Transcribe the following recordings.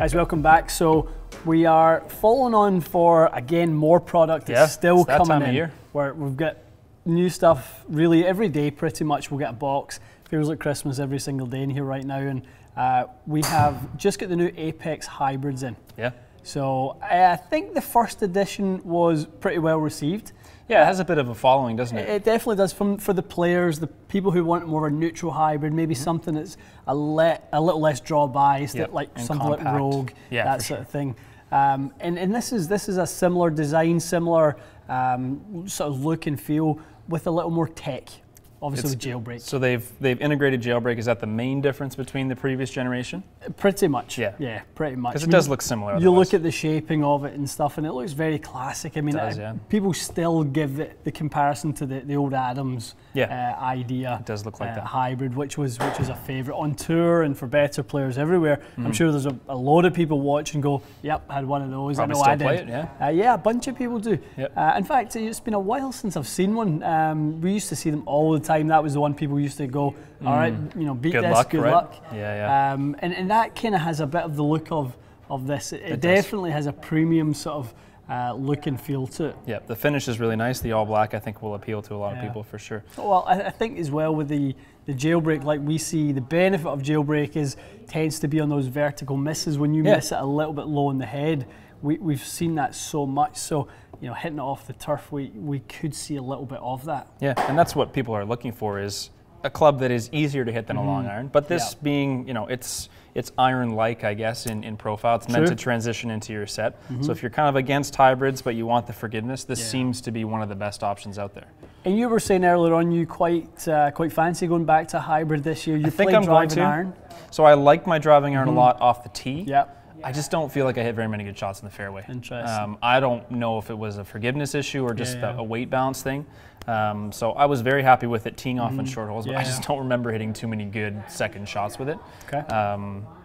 Guys, welcome back. So we are following on for, again, more product that's still coming in. Where we've got new stuff really every day pretty much. We'll get a box. Feels like Christmas every single day in here right now. And we have just got the new Apex hybrids in. Yeah. So I think the first edition was pretty well received. Yeah, it has a bit of a following, doesn't it? It definitely does. For the players, the people who want more of a neutral hybrid, maybe something that's a little less draw-biased, like something compact. Like Rogue, that sort of thing. And this is a similar design, similar sort of look and feel with a little more tech. Obviously with jailbreak. So they've integrated jailbreak. Is that the main difference between the previous generation? Pretty much. Yeah, pretty much. Because it does look similar. You look at the shaping of it and stuff, and it looks very classic. I mean, people still give it the comparison to the old Adams idea. It does look like that hybrid, which was a favourite on tour and for better players everywhere. I'm sure there's a lot of people watch and go, "Yep, had one of those." Probably I know still I did. Play it, yeah, a bunch of people do. In fact, it's been a while since I've seen one. We used to see them all the time. That was the one people used to go, all right, beat good this, luck, good right? luck. And that kind of has a bit of the look of this. It definitely has a premium sort of look and feel to it. Yeah, the finish is really nice. The all black, I think, will appeal to a lot of people for sure. Well, I think as well with the jailbreak, like we see, the benefit of jailbreak tends to be on those vertical misses when you miss it a little bit low in the head. We've seen that so much. So, hitting it off the turf, we could see a little bit of that. Yeah, and that's what people are looking for, is a club that is easier to hit than a long iron. But this being, it's iron-like, I guess, in profile. It's meant to transition into your set. So if you're kind of against hybrids, but you want the forgiveness, this seems to be one of the best options out there. And you were saying earlier on you quite fancy going back to hybrid this year. You think I'm going to. Iron. So I like my driving iron a lot off the tee. Yep. I just don't feel like I hit very many good shots in the fairway. Interesting. I don't know if it was a forgiveness issue or just a weight balance thing. So I was very happy with it teeing off in short holes, but I just don't remember hitting too many good second shots with it. Okay.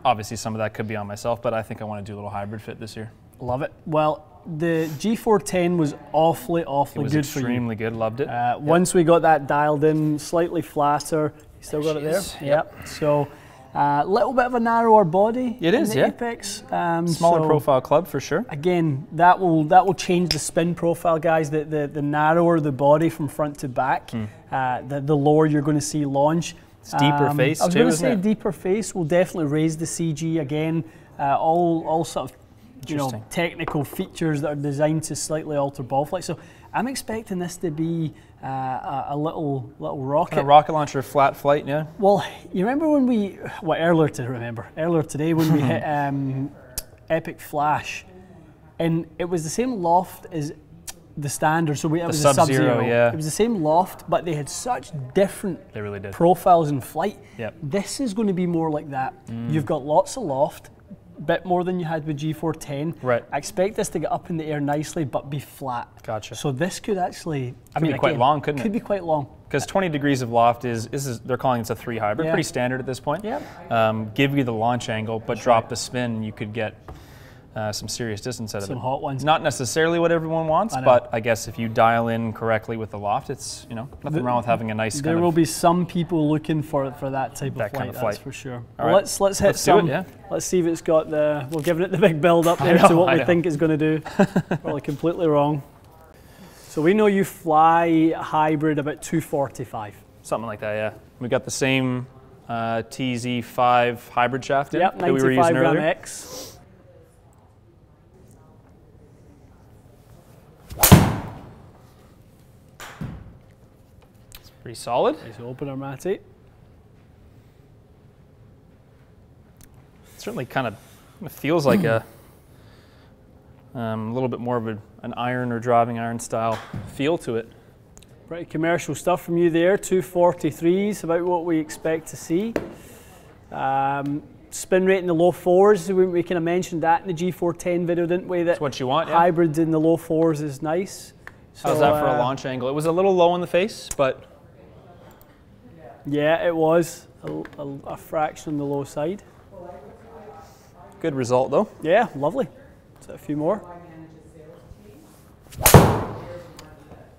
Obviously some of that could be on myself, but I think I want to do a little hybrid fit this year. Love it. Well, the G410 was awfully good for you. It was extremely good, loved it. Once we got that dialed in, slightly flatter. You still got it there? Yep. So a little bit of a narrower body. It is, Apex. Smaller profile club for sure. Again, that will change the spin profile, guys. The narrower the body from front to back, the lower you're going to see launch. It's deeper face. I was going to say deeper face will definitely raise the CG again. All sort of technical features that are designed to slightly alter ball flight. So I'm expecting this to be a little rocket. A rocket launcher, flat flight, yeah. Well, you remember when earlier today when we hit Epic Flash, and it was the same loft as the standard, so it was a Sub-Zero. It was the same loft, but they had such different profiles in flight. Yep. This is going to be more like that. You've got lots of loft, bit more than you had with G410. Right. I expect this to get up in the air nicely, but be flat. Gotcha. So this could actually, be quite long, couldn't it? Could be quite long. Because 20 degrees of loft they're calling it a 3 hybrid, pretty standard at this point. Yeah. Give you the launch angle, but drop the spin, you could get some serious distance out of it. Some hot ones. Not necessarily what everyone wants, but I guess if you dial in correctly with the loft, it's nothing wrong with having a nice. There will be some people looking for that type of flight. That's for sure. Well, let's hit some. Let's see if it's got the. We're giving it the big build up there to what we think it's going to do. Probably completely wrong. So we know you fly hybrid about 245. Something like that, yeah. We got the same TZ5 hybrid shaft that we were using earlier. X. Pretty solid. Nice opener, Matty. Certainly kind of feels like a little bit more of an iron or driving iron style feel to it. Pretty commercial stuff from you there. 243s, about what we expect to see. Spin rate in the low 4s. We kind of mentioned that in the G410 video, didn't we? That's what you want. Hybrids in the low 4s is nice. So, how's that for a launch angle? It was a little low in the face, but yeah, it was a fraction on the low side. Good result though. Yeah, lovely. So a few more.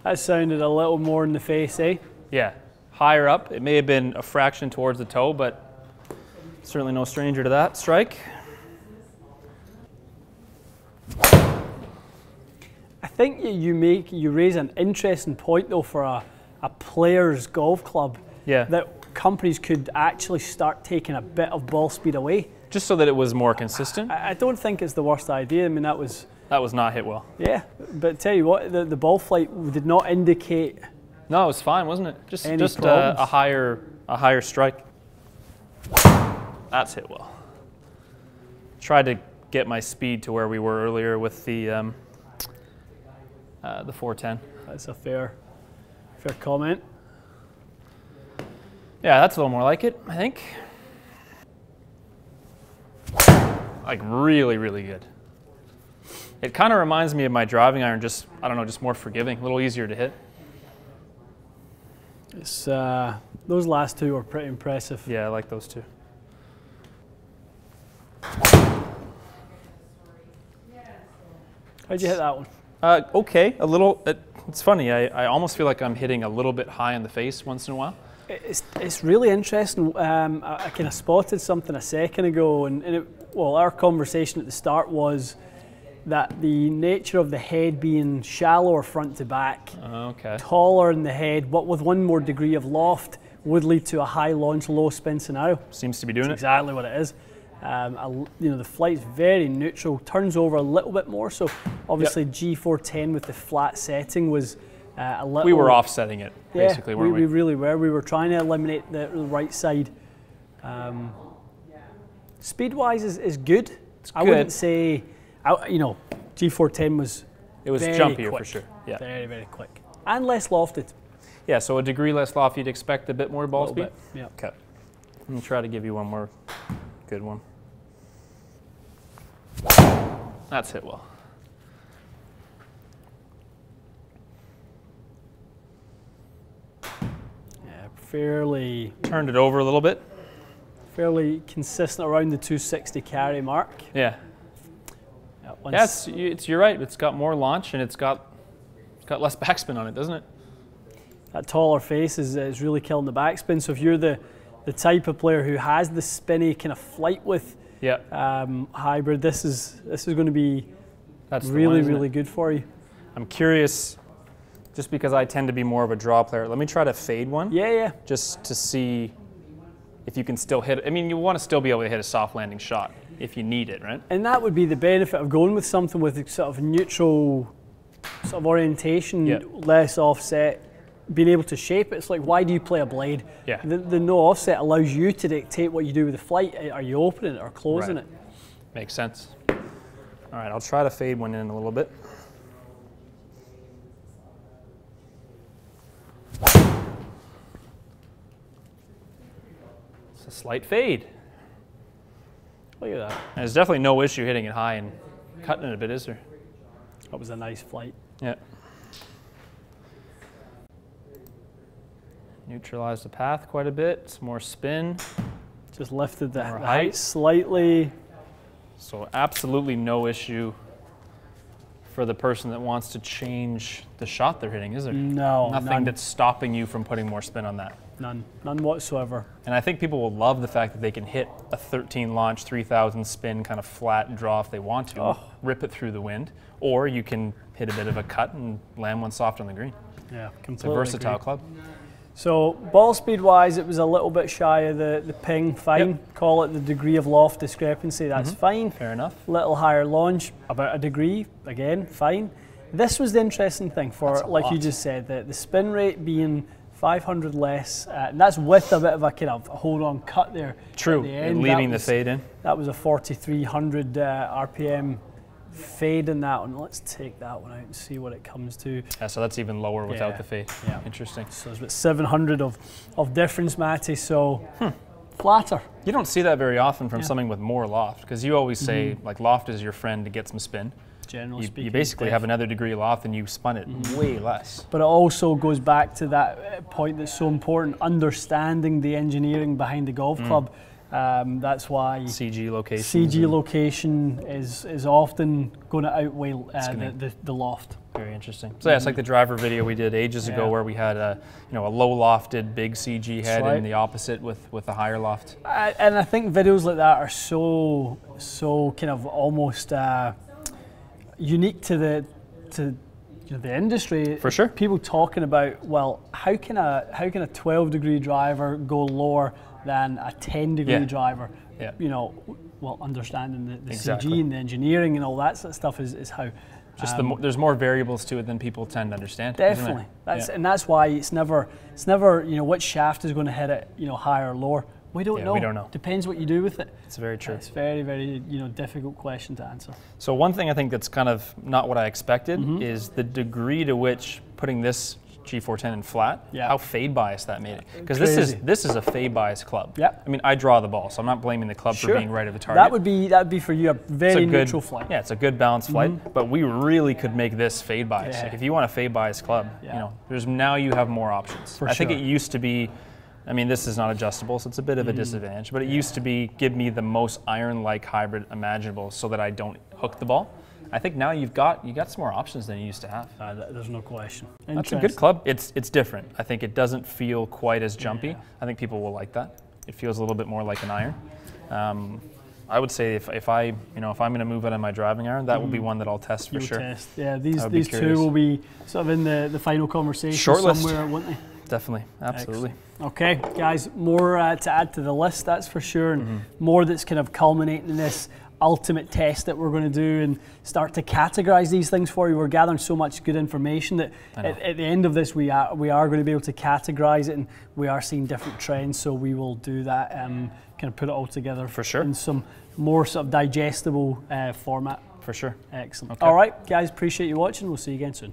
That sounded a little more in the face, eh? Yeah, higher up. It may have been a fraction towards the toe, but certainly no stranger to that strike. think you raise an interesting point though for a player's golf club. Yeah. That companies could actually start taking a bit of ball speed away. Just so that it was more consistent? I don't think it's the worst idea. I mean, that was not hit well. Yeah, but tell you what, the ball flight did not indicate. No, it was fine, wasn't it? Just problems. a higher strike. That's hit well. Tried to get my speed to where we were earlier with the 410. That's a fair comment. Yeah, that's a little more like it, I think. Like really, really good. It kind of reminds me of my driving iron, just, I don't know, just more forgiving, a little easier to hit. It's those last two were pretty impressive. Yeah, I like those two. How'd you hit that one? Okay, a little. It's funny. I almost feel like I'm hitting a little bit high in the face once in a while. It's really interesting. I kind of spotted something a second ago, and our conversation at the start was that the nature of the head being shallower front to back, taller in the head, but with one more degree of loft, would lead to a high launch, low spin scenario. Seems to be doing it. Exactly what it is. The flight's very neutral, turns over a little bit more. So obviously G410 with the flat setting was a little. We were offsetting it basically, weren't we? We really were. We were trying to eliminate the right side. Speed-wise is good. I wouldn't say, G410 was. It was very jumpier quick, for sure. Yeah. Very, very quick and less lofted. Yeah. So a degree less loft, you'd expect a bit more ball speed. Yeah. Okay. Let me try to give you one more good one. That's hit well. Yeah, fairly. Turned it over a little bit. Fairly consistent around the 260 carry mark. Yeah. You're right. It's got more launch and it's got less backspin on it, doesn't it? That taller face is really killing the backspin. So if you're the type of player who has the spinny kind of flight with hybrid, this is going to be really good for you. I'm curious, just because I tend to be more of a draw player. Let me try to fade one. Yeah. Just to see if you can still hit it. I mean, you want to still be able to hit a soft landing shot if you need it, right? And that would be the benefit of going with something with sort of neutral sort of orientation, less offset, being able to shape it. It's like, why do you play a blade? Yeah. The no offset allows you to dictate what you do with the flight. Are you opening it or closing it? Makes sense. All right, I'll try to fade one in a little bit. It's a slight fade. Look at that. And there's definitely no issue hitting it high and cutting it a bit, is there? That was a nice flight. Yeah. Neutralize the path quite a bit. Some more spin. Just lifted the height slightly. So absolutely no issue for the person that wants to change the shot they're hitting, is there? No. Nothing that's stopping you from putting more spin on that. None whatsoever. And I think people will love the fact that they can hit a 13 launch, 3,000 spin kind of flat draw if they want to, rip it through the wind, or you can hit a bit of a cut and land one soft on the green. Yeah, completely. It's a versatile club. So ball speed wise, it was a little bit shy of the ping, fine. Yep. Call it the degree of loft discrepancy, that's fine. Fair enough. Little higher launch, about a degree, again, fine. This was the interesting thing for, like you just said, the spin rate being 500 less, and that's with a bit of a kind of hold on cut there. True, at the end. leaving the fade in. That was a 4,300 RPM fade in that one. Let's take that one out and see what it comes to. Yeah, so that's even lower without the fade. Yeah. Interesting. So it's about 700 of difference, Matty, so flatter. You don't see that very often from something with more loft, because you always say like loft is your friend to get some spin. Generally speaking. You basically have another degree of loft and you spun it way less. But it also goes back to that point that's so important, understanding the engineering behind the golf club. That's why CG location. CG location is often going to outweigh the loft. Very interesting. So yeah, it's like the driver video we did ages ago, where we had a low lofted big CG head and the opposite with a higher loft. And I think videos like that are so kind of almost unique to the industry. For sure. People talking about, well, how can a 12-degree driver go lower than a 10-degree driver? Yeah. You know, well, understanding the Exactly. CG and the engineering and all that sort of stuff is how. Just there's more variables to it than people tend to understand. Definitely, and that's why it's never you know which shaft is going to hit it, you know, higher or lower. We don't know. We don't know. Depends what you do with it. It's very true. It's very, very, you know, difficult question to answer. So one thing I think that's kind of not what I expected is the degree to which putting this G410 in flat, how fade biased that made it. Because this is a fade biased club. Yep. I mean, I draw the ball, so I'm not blaming the club for being right of the target. That would be for you a very neutral flight. Yeah, it's a good balanced flight, but we really could make this fade bias. Like if you want a fade biased club, you know, now you have more options. I think it used to be, I mean, this is not adjustable, so it's a bit of a disadvantage, but it used to be give me the most iron-like hybrid imaginable so that I don't hook the ball. I think now you got some more options than you used to have. There's no question. That's a good club. It's different. I think it doesn't feel quite as jumpy. Yeah. I think people will like that. It feels a little bit more like an iron. I would say if I'm going to move out of my driving iron, that will be one that I'll test for sure. Test. Yeah, these two will be sort of in the final conversation somewhere, won't they? Definitely, absolutely. Excellent. Okay, guys, more to add to the list, that's for sure, and more that's kind of culminating in this ultimate test that we're going to do and start to categorize these things for you. We're gathering so much good information that at the end of this we are going to be able to categorize it, and we are seeing different trends, so we will do that, kind of put it all together for sure in some more sort of digestible format. For sure. Excellent. Okay. All right, guys, appreciate you watching. We'll see you again soon.